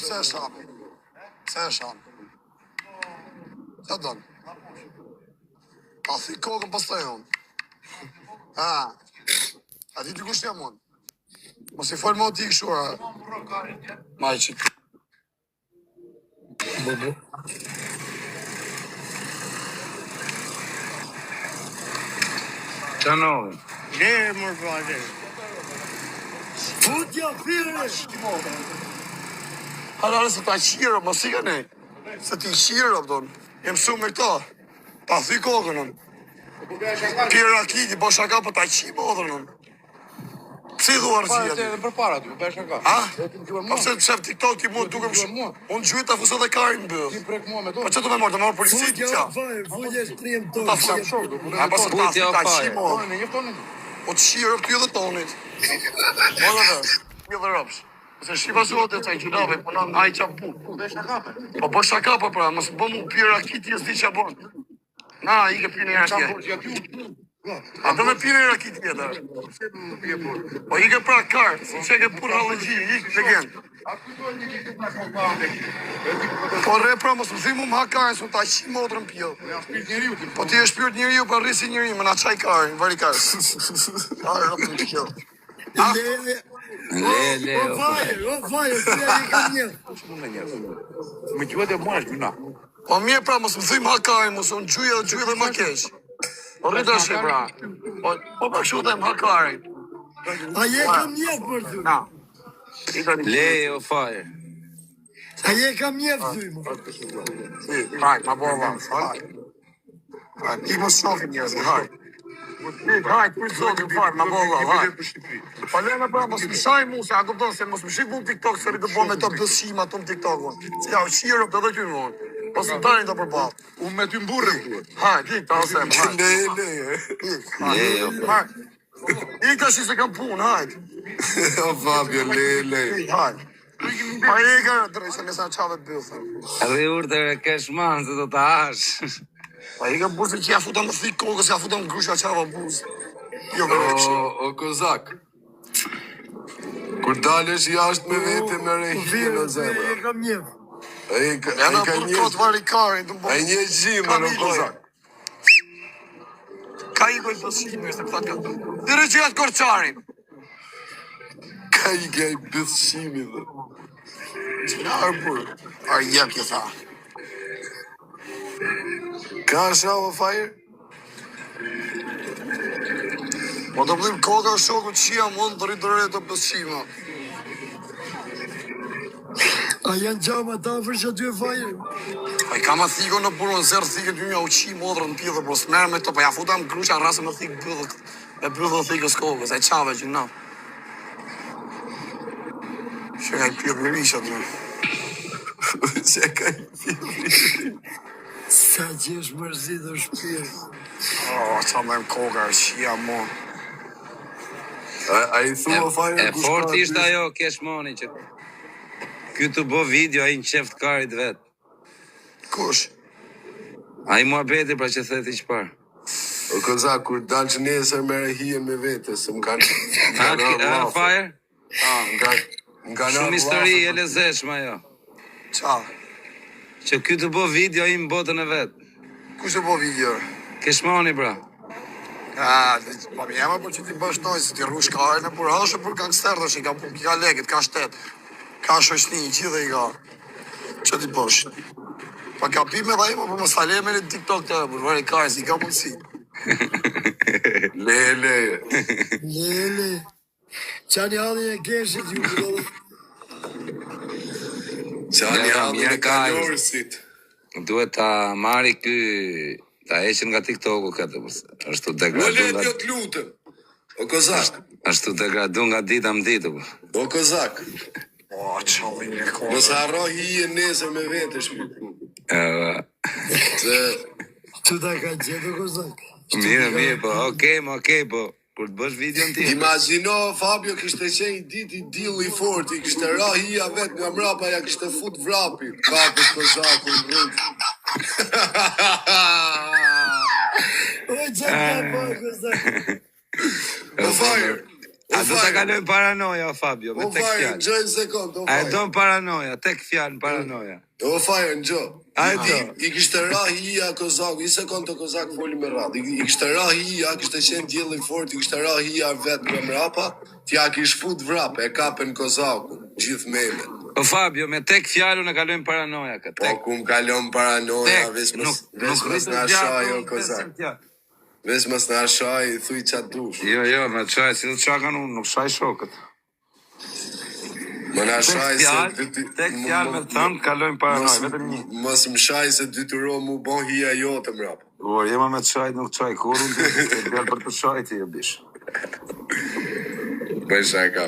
pse e shapi? Pse e shapi? Qa dënë? A thi kokën pas të jonë. A ti ty kusht jam unë? Mos i folë më o ti këshua. Ma i qitë. Qa nove? Lirë mërë pra lirë. Futja firë! Halare se ta qirë, mos i ka ne. Se ti qirë, pëton. Jem su me këta. Ta thy kokën, nën. Pire rakiti, po shaka për ta qi, po dhe, nën. Pse i dhuar qia? Edhe për para ty, për shaka. Po pse të shef TikTok ti mund duke më unë gjyë ta fusot e karin bëll. Ti prek mua me to. Po që të me morë, të marë policit, qa? Futja shtrim tonë. Ta fusot shok, a pas ta thy ta qi, mo. Ne njëftonin. O të shirë për ty edhe tonit. Mo dhe dhe, një dhe rëpsh. Se shiva zote të gjurave, po në aj qa pu. Po po shaka po pra, mos bo mu pire rakiti e s'di qa bon. Na, i ke pire rakiti. A do me pire rakiti tjetër. Po i ke pra kartë, si që ke pura allergji, i ke gen. Po re pra, mos më thimu më hakarën, su ta qi motrën pjo. Po ti e shpyrt njeriu, pa rrisi njeriu, më na qaj karën, vari karën. Karën rëpën pjo. Le. O fajë, se e ka njërë. Më gjuhet e marrë gjuna. Po mirë pra, mos më thym hakarën, mos unë gjuj dhe më keq. Po rritë është pra. Po për shu dhe më hakarën. A je kam njëfë për ty. Na. Le, o fire. A je kam njëfë ty. Hajt, ma bo avans. Hajt, ti mos shofi njerëzit, hajt. Hajt, për zotin fare, ma bo avans, hajt. Po lene pra, mos më shaj mu, se a kupton se mos më shik mu TikTok, se rritë bo me të dësima të më TikTok-un. Se ja, u qirë të dhe ty më unë. Po së tani të përbal. Unë me ty mburë. Hajt, ik ta osem, hajt. Le. Hajt. Ik ta shi se kam punë, hajt. O Fabio, le. Hajt. Ma i ka drejse nësa qave të bëthën. Edhe urte e kesh manë, se do të hash. Ma i ka buzë që ja futa më thikë kokës, ja futa më grusha qava buzë. Jo me rëpshi. O Kozak, kur dalësh jashtë me vete me rehi në zemra. Je kam njëfë. Jana për kotë vari karin të më Ai një gjimë në Kozak. Ka i gojë pësimi, se pëta ka. Dire që jatë korçarin. Ka i gaj bëthshimi dhe. Qëna arë burë. Arë jep që tha. Ka shava fire? Po të pëllim koka shoku qia mund të rritë të pësima. A janë gjama ta për që ty e fajë? Pa i ka ma thiko në burë në zërë thike ty një uqi modrë në pjithë, bro s'merë me të, pa ja futa më grusha rrasë me thikë bëllë, me bëllë thikës kokës, e qave që në. Që ka i pjithë në rishat në. Që ka i pjithë. Sa që është mërzi dhe shpirë. Qa me më koka, shia mo. A i thua fire? E fort ishte ajo, kesh moni që... Ky të bo video, a i në qeft karit vetë. Kush? A i mua beti pra që theti që parë. O Kozak, kur dalë që nesër me rehije me vete, se më kanë... Fire? Nga Shumë histori e lezeshme ajo. Qa? Që ky të bo video, a i në botën e vetë. Kush të po video? Kesh moni pra. Pa mi jema për që ti bështoj, se ti rrush karin e për hashe për gangster dhe që ka legit, ka shtet. Ka shoshni, gjithë i ka. Që ti bësh? Pa ka pime dhe ima, për më sale me një TikTok të e, për vërë i kajë, si ka mundësi. Lele. Qa një adhin e keshit ju këtë. Qa një adhin e kalorësit. Duhet ta marri ky, ta eqen nga TikTok-u këtë, është të degradu Në nga... letë jo të lutëm. O Kozak. është të degradu nga dita më ditë. O Kozak. O, qalli një kohë. Mos harro hije nesër me vete shpirë. Se... Tu ta ka gjithë o Kozak. Mirë, po, okej, po. Kur të bësh video në ti. Imagino, Fabio kishte qenë dit i dill i fort, i kishte ra hija vet nga mrapa, ja kishte fut vrapi. Kapës Kozaku në rrugë. O, që ka po Kozak. O Fire, A do ta kalojmë paranoja, Fabio, me O tek fire, fjalë. gjoj një sekund, o A e fire. don paranoja, tek fjalë paranoja. O fire, në gjo. Hajde. I kishte ra hija Kozaku, i sekund të Kozak foli me radhë. I kishte ra hija, kishte qenë dielli fort, i kishte ra hija vetë nga mrapa, t'ja kish fut vrap, e kapen Kozaku, gjithë meme. O Fabio, me tek fjalën e kalojmë paranoja këtë. Po ku më kalon paranoja, Tek, veç nuk mës në ashaj, o Kozak. Veç mës në ashaj, thuj qatë dush. Jo, me çaj, si të çakan unë, nuk shaj shokët. Më në ashaj se... Tek fjalë me thënë, kalojmë paranoja, vetëm një. Mos më shaj se dytyro mu bon hija jote mrapa. Por, jema me çaj, nuk çaj, kur unë të bjerë për të çaj ti e bish. Bëj shaka.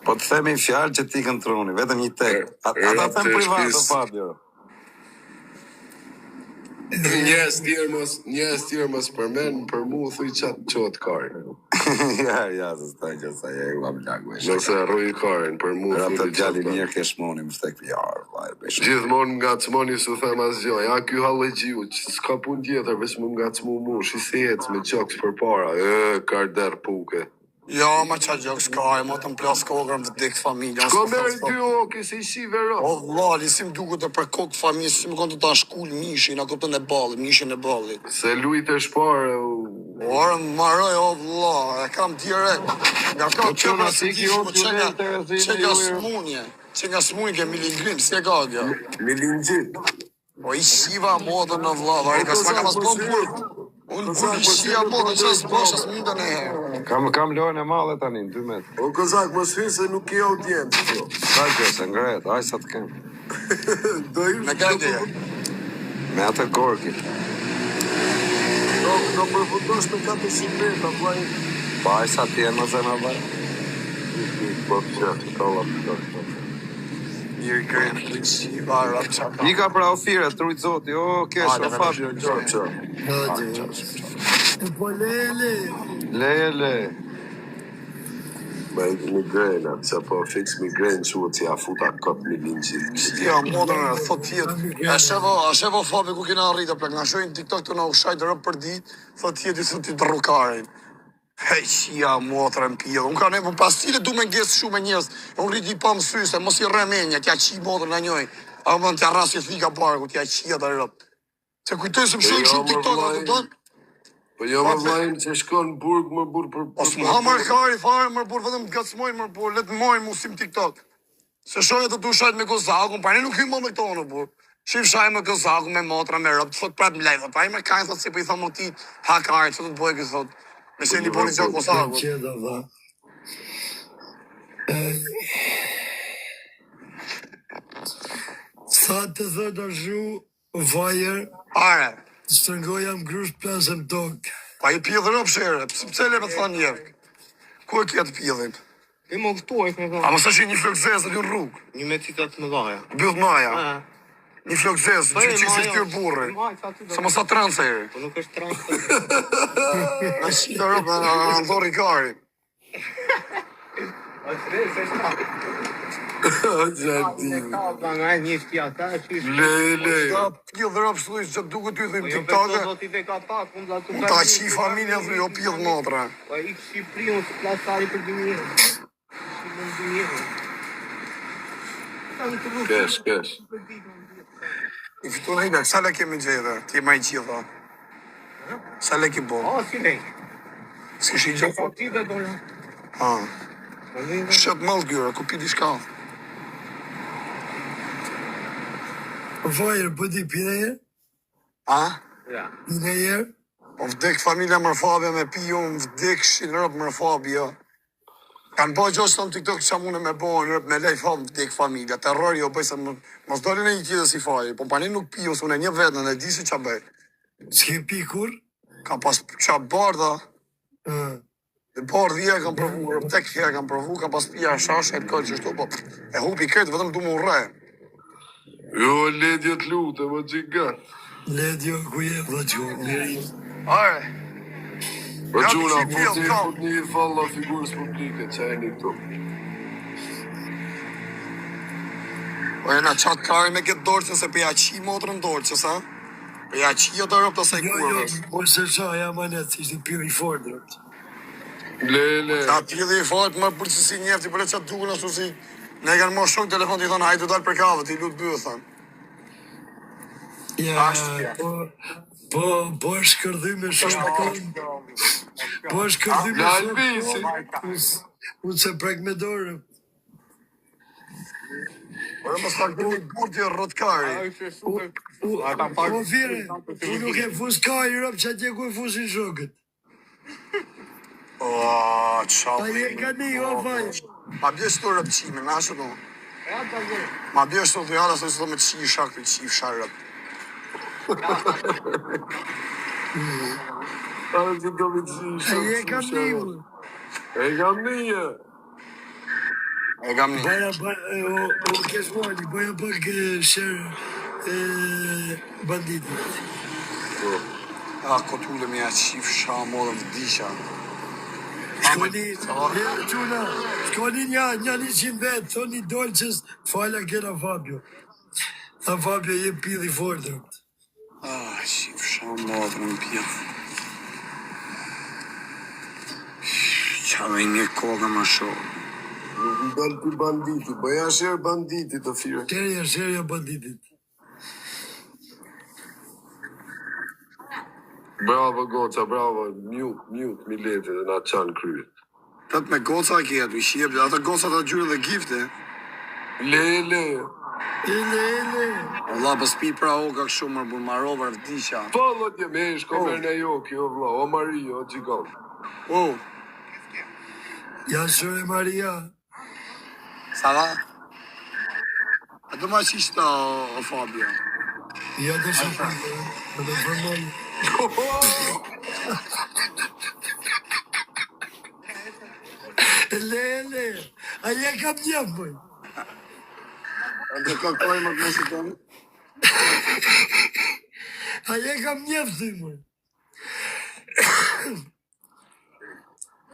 Po të themi fjalë që ti këntroni, vetëm një tek. Ata them privat, o Fabio. Njerëz tjerë mos përmen, për mu thuj qatë qotë karën. Ja, se s'ta që sa je u ablak, me Nëse rruj karën, për mu thuj Rap të qatë gjalli karën. mirë kesh moni, më stek fjarë, vaj, besh. Gjithmonë nga cmoni su them asgjë, ja ky hallë gjiu, s'ka pun tjetër, veç më nga cmu mu, shiset me gjoks për para, karder puke. Ja, ma qa gjok s'ka, e ma të m'plas kokër më vdik familja. Ko meri ty oke, se i si vero. O, vali, si më duket e për kokë familje, si më konë të ta shkull mishin, a kuptën e ballit, mishin e ballit. Se lujt e shpare, Orë, më maroj, o, vla, e kam direkt. Nga ka kjo qona, për si ki unë t'ju lejnë të që nga smunje, që nga smunje ke milingrim, si e ka kjo. milingjit. O, i shiva modën në vla, vari, ka s'ma ka pas bon burg. Unë kur i shia modën që s'bosh, as mundën e herë. Kam lojën e madhe tani, në 2 metrë. O Kozak, mos hynë se nuk ke audiencë. Sa kjo, se ngret, aj sa të kem. Do i Me gajde. Me atë korki. Do përfutosh me 400 metra, vlaj. Pa aj sa t'jen më zena vaj. Po qef, kalla përfutosh. Mirë kërën, i shiva, rap qaka. Ika pra ofire, trujt zoti, o kesh, o Fabio, Qo. Po lele. le. Me migrena, që po fix migren që u t'ja futa kop milingjit. Ja, modën e thot tjetë. A shevo Fabi ku kena arritë, plak, nga shojnë TikTok të na ushajt rëpë për dit, thot tjetë i thot ti të rukarin. Hej, qia, motra më pjedhë. Unë ka ne, po pas tile du me ngesë shumë e njës. Unë rriti pa më syse, mos i remenja, t'ja qi modën në njoj. A më t'ja rrasje thika barku, t'ja qia të rëpë. Se kujtoj se më shojnë shumë TikTok, a të tonë. Po jo më vlajnë që shkon burg më burg për... O s'më hamar kari, fare, më burë, vetëm të gacmojnë, më burë, letë mojnë musim TikTok. Se shojnë të du shajt me Kozakun, pa ne nuk hymë me këto në burë. Shif shaj me Kozakun, me motra, me rëpë, thot prap më lejtë, pa i me kajnë, thot si për i thonë më ti, ha kari, që të të bojë këtë thot. Me se një boni që Kozakun. Qeda, dha. Sa të thot ashu, vajer, Are, stërngoja më grush plasëm tokë. pa i pjedhë rëpë shere, pëse le me të thonë njevë. Ku e kjetë pjedhin? E më këtuaj, me A mësë është një flok zezë në rrugë, një me citat më dhaja. bëllë maja, një flok zezë, që që si ftyrë burri. Se mësa transa eri. Po nuk është transë. Në shqita rëpë, në dhori kari. Ka nga një shtja ta, që ishtë. Le. Ja, pjedhë rëpë së që duke ty dhim Jo, për TikTok-e. të do t'i dhe ka ta, ku më Unë ta qi familja dhe jo pjedhë motra. Po i Shqipëri, unë të plasari për 2000. Shqipën 2000. Kesh. I fitu në ida, sa le kemi gjede, ti ma i gjitha. Sa le ki bo, O, si lej. s'kish i Po gjitha. ti dhe dola. Ha, shqet malë gyre, ku pi di shka. Vajer, po di pineje? Ha? Ja. Pineje? Po vdek familja Mërfabja me pi unë, vdek shinë rëpë Mërfabja. Kanë bo gjosh të në TikTok që mune me bo në rëpë me lej fam vdek familja. Terror jo bëj se mos dolin e një tjede si faji. Po pani nuk pi, ose unë e një vetën e di si qa bëj. S'ke pi kur? Kam pas qa bardha, Ah. dhe bardhia kam provu, rëpë tek fjerë kam provu, kam pas pija shashe, e kërë që shtu, po e hupi këtë, vetëm du më urre. Jo, ledjet lutë, më gjigat. Ledjo, ku je, vla që Are, Po Ja, gjuna, si po pjell, ti ka. po një falla figurës publike, që e një këtu. po e na qatë kari me këtë dorqën se për ja qi motrën dorqës, ha? Për ja qi atë rëpë të se Jo, kurve. po se qa, jam anet, ishte pjo i fort, rëpt. Lele. Ta pjeli i fort më përcësi njefti për e qatë duken ashtu si ne kanë marrë shok telefon t'i thonë hajde dalë për kavë, t'i lutë bëjë, thonë. Ja, po është kërdhyme shumë. Po është kërdhyme shumë. Unë se prek me dorë. Por mos ta këni burti rrotkari. Po vire, unë nuk e fus ka i rëpë që atje ku e fusin shokët. O, qa A je ka një, o vaj. ma bjesh të rëpqime, me ashtu do. Ma bjesh të jara, se të me qi shak të qi sharët. A që do me qi A je kam një, E kam një. E kam një. baja, o kesh mali, baja pak shërë banditit. A, kotulle me ja qif sha modën vdisha. Shkoni, quna, shkoni një 100 vetë, thoni dolqës, fala kena Fabio. Tha Fabio je pili fortër. Ah, qif sha modën në pjellë. Qa me një koga ma shumë. Nuk i dalë për banditi, bëja shërë banditi të fire. Sherja banditit. Bravo, Goca, bravo. Mute, Mileti dhe na qanë kryet. Tëtë me goca kjetë, i shjep, ata goca të gjyre dhe gifte. Lele. Ele. Allah, për spi pra o ka kështu mërë bur marovar vdisha. Fallo t'je me shko mërë në jo, kjo vla, o Mario, o gjikon. O, Ja shore Maria. sa va? A të ma qishta o Fabio. Ja të shopën, të të formon. Ele. A je kam njef, bëj. A të kakoj më të mësë të në? A je kam njef, të më.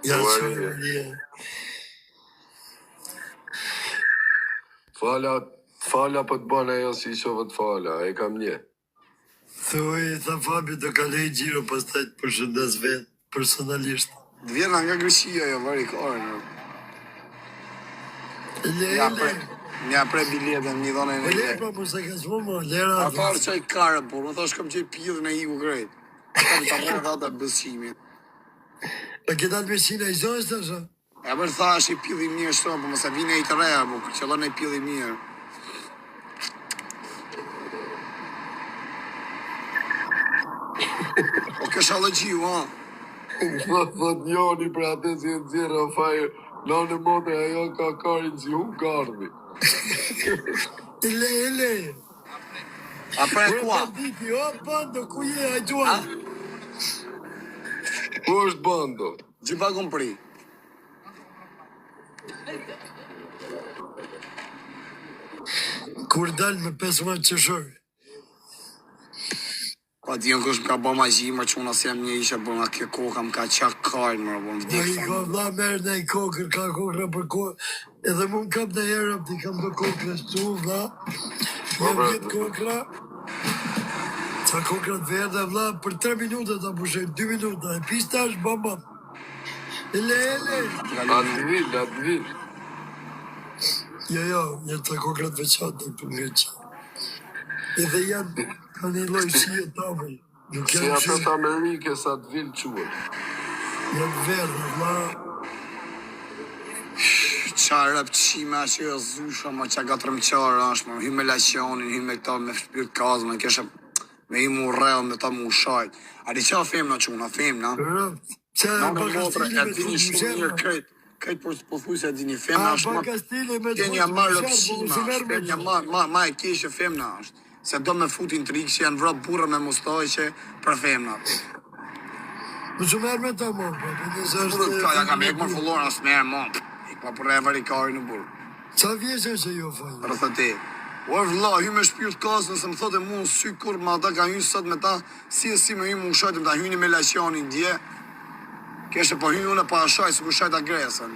Ja shore Maria. Fala për të bëna jo si shove të fala, e kam një. Thuj, tha Fabio të kalej gjiro, pas taj të përshëndes vetë, personalisht. Të vjena nga Greqia jo, vari kore në. Ele. Nja pre biletën, një dhone në Ele, le. pra, mos e ka zvomo, lera. A parë qaj kare, por më thash kam qaj pjellë në iku krejt. Kam të rrë dhe ata bësqimi. A këtat me qina i zonës të shë? E për thash i pjellë i mirë shtonë, po mëse vine i të reja, po qëllon e pjellë i mirë. O kesh allergjiu, ha? Thot njoni për atë si e nëzirë o fajë, lanë motre ajo ka karin si unë gardi. Ele. A pre kua? Banditi, o, bando, ku je, hajtua? Ku është bando? Gjypa kom pri. Kur dal me 15 qëshor. Pa di në kush më ka bo ma gjima që unë asë jam një isha, bo nga kjo koka më ka qak kajnë, më bo më A vdik. i ka vla merë në i kokër, ka kokër për kokër. Edhe mu më kap në herë, ti kam do kokër shtu, vla. Një vjetë kokëra. Qa kokërat verde, vla, për 3 minuta ta pushojmë, 2 minuta. E pista është bamba. Ele. Atë vil. Jo, një të kokërat veçatë të për veç. Edhe janë, ka një loj si e tabëj. Nuk Si janë apet shumë, Amerike sa të vil quet. janë verde, vla. Qa rëp qime që jo zusha, ma qa 4 qara është, ma hy me lacionin, hy me këta me shpirt kazë, me keshe me i mu rrel, me ta mu shajt. A di qa femna që una femna? Rëp, qa Na në baka motra, stile e me të dini shumë mirë musherma. krejt për po thuj se dini femna A është ma... baka stile me të Femnja ma musherma, rëpshima se merë është, me femnja të. ma e keshe femna është. Se do me futin trikë që janë vrap burra me mustajqe për femnat. Më që merë me të mo, pa, për nësë është... Ka ja kam ekë më fullor, asë merë mo. Pa për e varikari në burë. Qa vjeshe që jo fajnë? Rëthëte. O vëlla, hy me shpirt kasë, nëse më thote mu në sy kur ma ata ka hynë sot me ta, si me hy mu shajtë, më ta hyni me lacionin dje, keshe po hynë une pa shaj, si ku shajta gresën.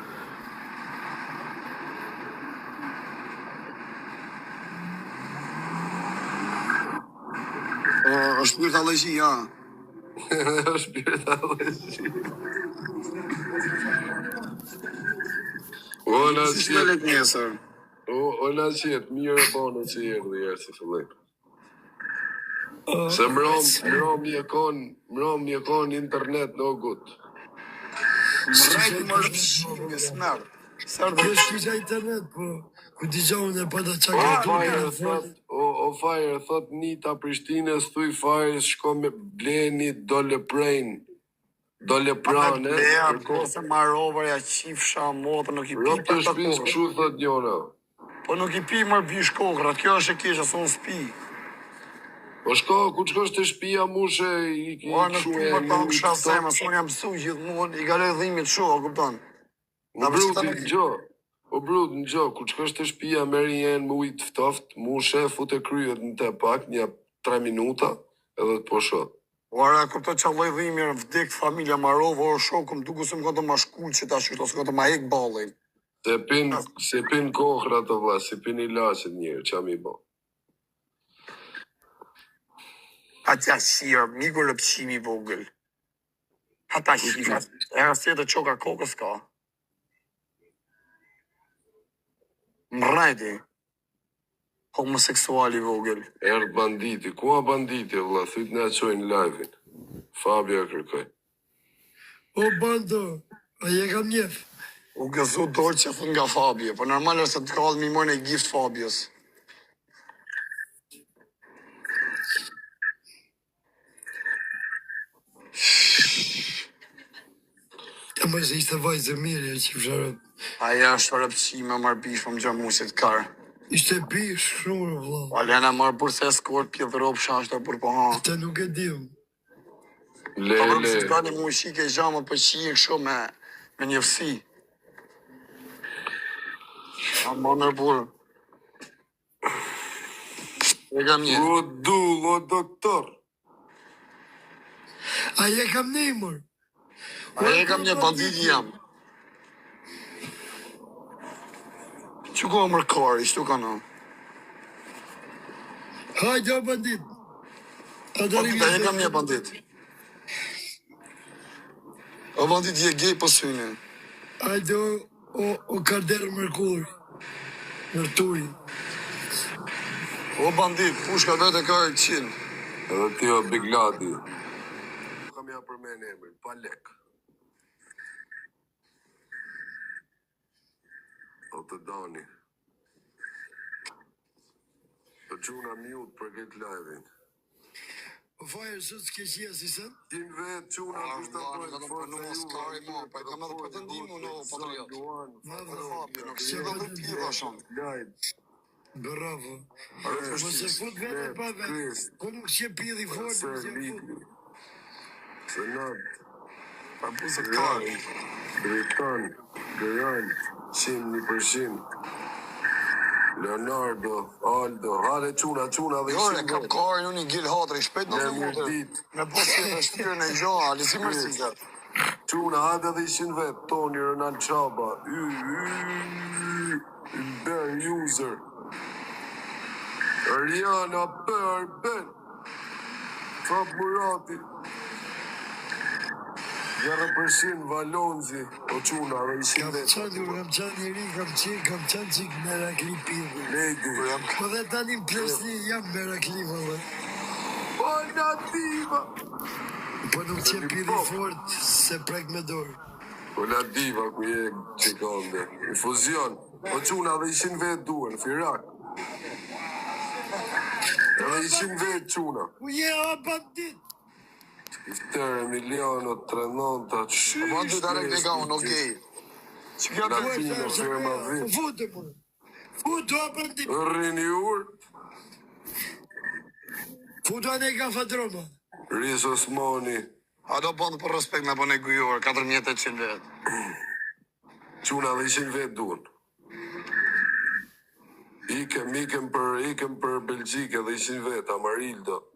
O shpirt allergji, ja. Shpirt allergji. Ona Si si me lek nesër. ona qet, mirë e bone që erdhi herë si fillim. Se mrom je kon internet no good. Mrejt më rëpshimi, smerë. Sërë Kjo shkisha internet, po, ku t'i gjohën e pata qa O ka Fire thot, o Fire thot Nita Prishtines thuj Fire shko me bleni dole prejn. Dole pranë, Lea, kose marover, ja qifsha, motë, nuk i pi Rob të për të shpis kohë. këshu thot njona. Po nuk i pi mërë bish kokra, kjo është e kisha, së unë s'pi. Po shko, ku shkosh të shtëpia mushe i O, nuk këshu pi e më të nuk kësha sema, së unë jam pësu gjithmonë, i galej dhimit shu, a kupton? O brut në gjo, o brut në gjo, ku shkosh të shtëpia meri jenë mu i të ftoft, mushe, fute kryet në te pak, një 3 minuta, edhe të posho. Ora, kupto që lloj dhimir, vdek familja marova, o shokum, duku se më ka të ma shkull që ta shqyto, se ka të ma hek balin. Se pin kohra të vla, se pin ilacet njërë, qa mi bo. Ha tja shirë, miku rëpqimi vogël. Ha ta shifra, e rësje të qoka kokës ka. Mrejti. Homoseksuali vogël. Erdë banditi, ku a banditi vla, thyt ne qojnë live-in. Fabia kërkoj. O, bando, a je kam njef. U gëzu dorë që thun nga Fabio, po normal është të kallë mi mojnë e gift Fabios. Ja më se ishte vajzë mirë, që fsharët. Aja është rëpqime, marrë bish, po më gjamusit karë. Ishte bish, shumë, vla. Alena marrë burse skort, pjedhë ropë, shashta, për po ha. Te nuk e dim. Le, Po përëm le. se tani mu i shike gjama për qijek shumë me njëfsi. A më nërë burë. E kam një. O dull, o doktor. A je kam nejmër. A e kam një banditi jam. Që ko mërë kari, shtu ka në. Hajde, o bandit. A do Bandit, a e kam një bandit. O bandit je gej për syne. Hajde, o karder mërkur. Mërtuj. O bandit, pushka vete ka e qinë. Edhe ti o Big Ladi. Kam ja për me në emrin, pa lek. O të dani. Të quna mute për këtë live-in. O fajrë, sot s'ke qia si sën? Tin vetë quna kushtë të Ka të përnu skari ma, pa kam edhe pretendimu në patriot. Nuk si edhe dhe pjeva shumë. Lajt. Bravo. Mos e fut vete pa vete. Po nuk s'je pjedhi fort, Se mos e liti. fut. Se nat. Pa buzë kari. Britan. Gëran. 100%. Leonardo, Aldo, hale quna dhe Jo, e ishin kam karin unë i gjil hatri, shpejt në Ne të mirë mutër. dit. Me posë të shtirën e gjoha, lisi mërësika. Quna hade dhe ishin vetë, Toni Ronald Chaba, Bear User, Rihanna Ben, Fab Murati, Gjerë përshin Valonzi, o quna dhe ishin Kam vetë. qanë, kam qanë njëri, kam qanë qik merakli pjedhi. Lady, Po dhe tani në plesni jam merakli, vëllë. o Nativa, Po nuk që pjedhi fort, se prek me dorë. o la diva ku je që konde, infuzion, o quna dhe ishin vetë duen, Firak. Edhe ishin vetë quna. Ku je, o bandit? Iftere, Emiliano, Trenonta, Po bandit arek të ka unë, okej. Që kja të Latino, firma Po vit. futë, po. Futë, o bandit. Rrini urt, Futë anë e ka fadroma. Riz Osmani, A do bandë për respekt me bëne gujor, 4800 vetë. quna dhe ishin vetë duen. Ikem për Belgjike dhe ishin vetë, Amarildo.